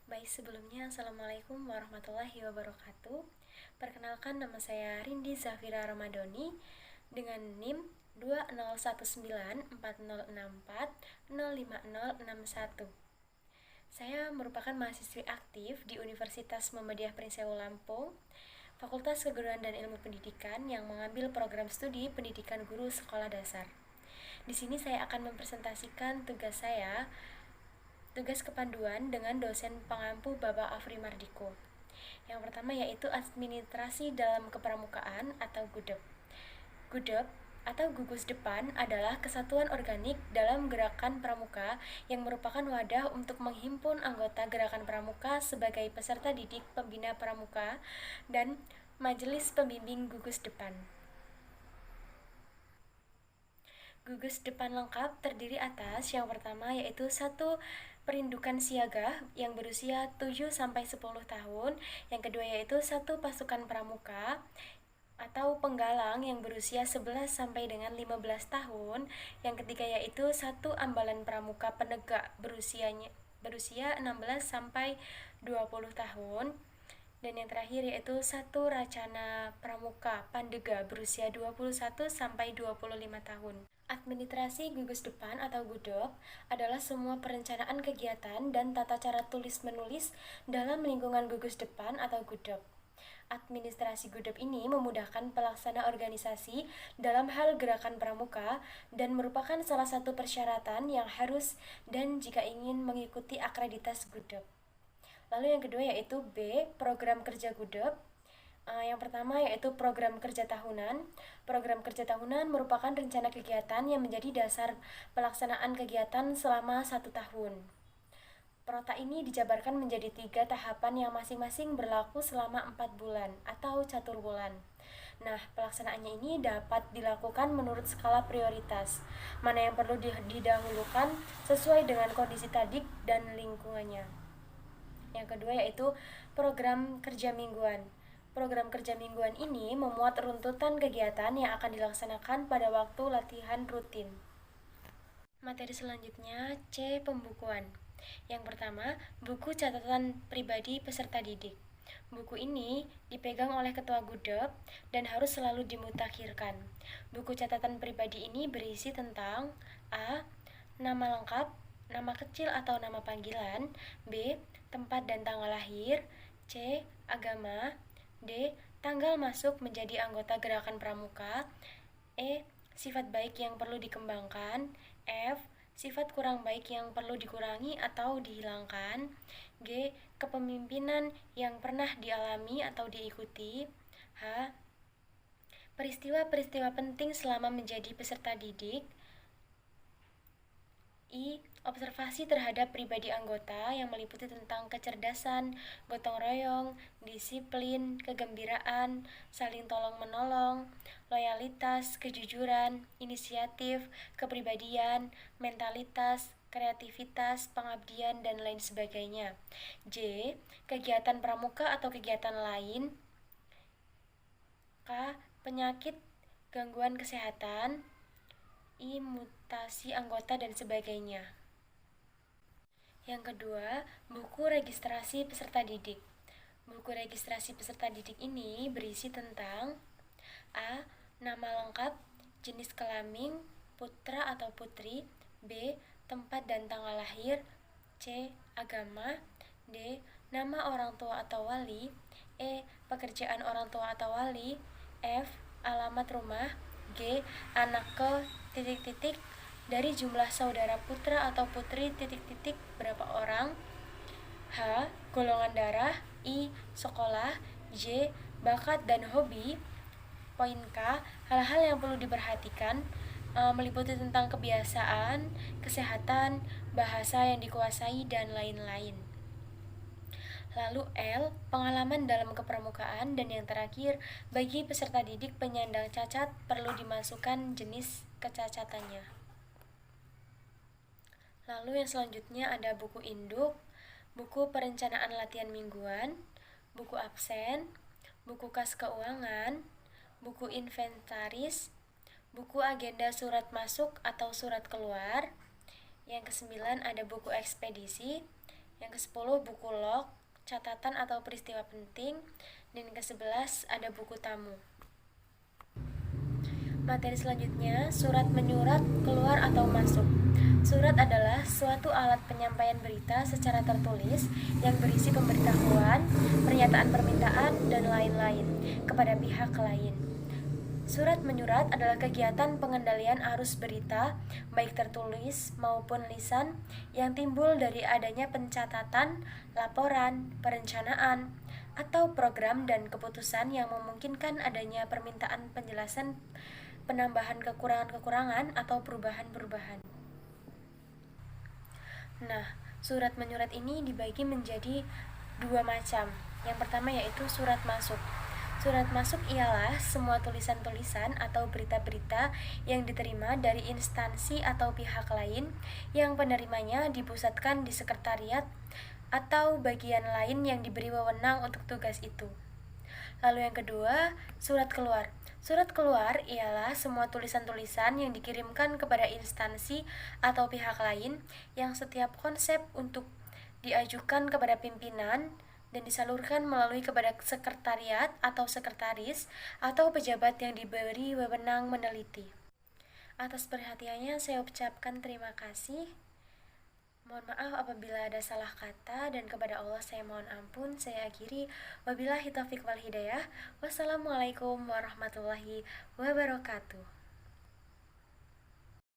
Baik, sebelumnya Assalamualaikum warahmatullahi wabarakatuh. Perkenalkan, nama saya Rindi Zafira Ramadhani dengan NIM 2019406405061. Saya merupakan mahasiswi aktif di Universitas Muhammadiyah Prinseu Lampung, Fakultas Keguruan dan Ilmu Pendidikan yang mengambil program studi Pendidikan Guru Sekolah Dasar. Di sini saya akan mempresentasikan tugas kepanduan dengan dosen pengampu Bapak Afri Mardiko. Yang pertama yaitu administrasi dalam kepramukaan atau GUDEP. GUDEP atau gugus depan adalah kesatuan organik dalam gerakan pramuka yang merupakan wadah untuk menghimpun anggota gerakan pramuka sebagai peserta didik pembina pramuka dan majelis pembimbing gugus depan. Gugus depan lengkap terdiri atas yang pertama yaitu 1. Perindukan siaga yang berusia 7-10 tahun. Yang kedua yaitu 1. Pasukan pramuka atau penggalang yang berusia 11 sampai dengan 15 tahun. Yang ketiga yaitu 1. Ambalan pramuka penegak berusia 16 sampai 20 tahun. Dan yang terakhir yaitu 1. Racana pramuka pandega berusia 21 sampai 25 tahun. Administrasi gugus depan atau GUDEP adalah semua perencanaan kegiatan dan tata cara tulis-menulis dalam lingkungan gugus depan atau GUDEP. Administrasi GUDEP ini memudahkan pelaksana organisasi dalam hal gerakan pramuka dan merupakan salah satu persyaratan yang harus dan jika ingin mengikuti akreditas GUDEP. Lalu yang kedua yaitu B. Program kerja GUDEP. Yang pertama yaitu program kerja tahunan. Program kerja tahunan merupakan rencana kegiatan yang menjadi dasar pelaksanaan kegiatan selama 1 tahun. Prota ini dijabarkan menjadi 3 tahapan yang masing-masing berlaku selama 4 bulan atau catur bulan. Nah, pelaksanaannya ini dapat dilakukan menurut skala prioritas, mana yang perlu didahulukan sesuai dengan kondisi tadik dan lingkungannya. Yang kedua yaitu program kerja mingguan. Program kerja mingguan ini memuat runtutan kegiatan yang akan dilaksanakan pada waktu latihan rutin. Materi selanjutnya C. Pembukuan. Yang pertama, buku catatan pribadi peserta didik. Buku ini dipegang oleh ketua GUDEP dan harus selalu dimutakhirkan. Buku catatan pribadi ini berisi tentang A. Nama lengkap, nama kecil atau nama panggilan. B. Tempat dan tanggal lahir. C. Agama. D. Tanggal masuk menjadi anggota gerakan pramuka. E. Sifat baik yang perlu dikembangkan. F. Sifat kurang baik yang perlu dikurangi atau dihilangkan. G. Kepemimpinan yang pernah dialami atau diikuti. H. Peristiwa-peristiwa penting selama menjadi peserta didik. I. Observasi terhadap pribadi anggota yang meliputi tentang kecerdasan, gotong royong, disiplin, kegembiraan, saling tolong-menolong, loyalitas, kejujuran, inisiatif, kepribadian, mentalitas, kreativitas, pengabdian, dan lain sebagainya. J. Kegiatan pramuka atau kegiatan lain. K. Penyakit, gangguan kesehatan. I. Mutasi anggota dan sebagainya. Yang kedua, buku registrasi peserta didik. Buku registrasi peserta didik ini berisi tentang A. Nama lengkap, jenis kelamin, putra atau putri. B. Tempat dan tanggal lahir. C. Agama. D. Nama orang tua atau wali. E. Pekerjaan orang tua atau wali. F. Alamat rumah. G. Anak ke dari jumlah saudara putra atau putri berapa orang. H. Golongan darah. I. Sekolah. J. Bakat dan hobi. Poin K. Hal-hal yang perlu diperhatikan meliputi tentang kebiasaan, kesehatan, bahasa yang dikuasai, dan lain-lain. Lalu L. Pengalaman dalam kepramukaan. Dan yang terakhir, bagi peserta didik penyandang cacat perlu dimasukkan jenis kecacatannya. Lalu yang selanjutnya ada buku induk, buku perencanaan latihan mingguan, buku absen, buku kas keuangan, buku inventaris, buku agenda surat masuk atau surat keluar. Yang kesembilan ada buku ekspedisi. Yang ke-10 buku log, catatan atau peristiwa penting. Dan yang ke-11 ada buku tamu. Materi selanjutnya, surat menyurat, keluar atau masuk. Surat adalah suatu alat penyampaian berita secara tertulis yang berisi pemberitahuan, pernyataan permintaan, dan lain-lain kepada pihak lain. Surat menyurat adalah kegiatan pengendalian arus berita, baik tertulis maupun lisan, yang timbul dari adanya pencatatan, laporan, perencanaan, atau program dan keputusan yang memungkinkan adanya permintaan penjelasan, penambahan kekurangan-kekurangan, atau perubahan-perubahan. Nah, surat menyurat ini dibagi menjadi dua macam. Yang pertama yaitu surat masuk. Surat masuk ialah semua tulisan-tulisan atau berita-berita yang diterima dari instansi atau pihak lain yang penerimanya dipusatkan di sekretariat atau bagian lain yang diberi wewenang untuk tugas itu. Lalu yang kedua, surat keluar. Surat keluar ialah semua tulisan-tulisan yang dikirimkan kepada instansi atau pihak lain yang setiap konsep untuk diajukan kepada pimpinan dan disalurkan melalui kepada sekretariat atau sekretaris atau pejabat yang diberi wewenang meneliti. Atas perhatiannya saya ucapkan terima kasih. Mohon maaf apabila ada salah kata, dan kepada Allah saya mohon ampun. Saya akhiri, wabillahi taufiq wal hidayah. Wassalamualaikum warahmatullahi wabarakatuh.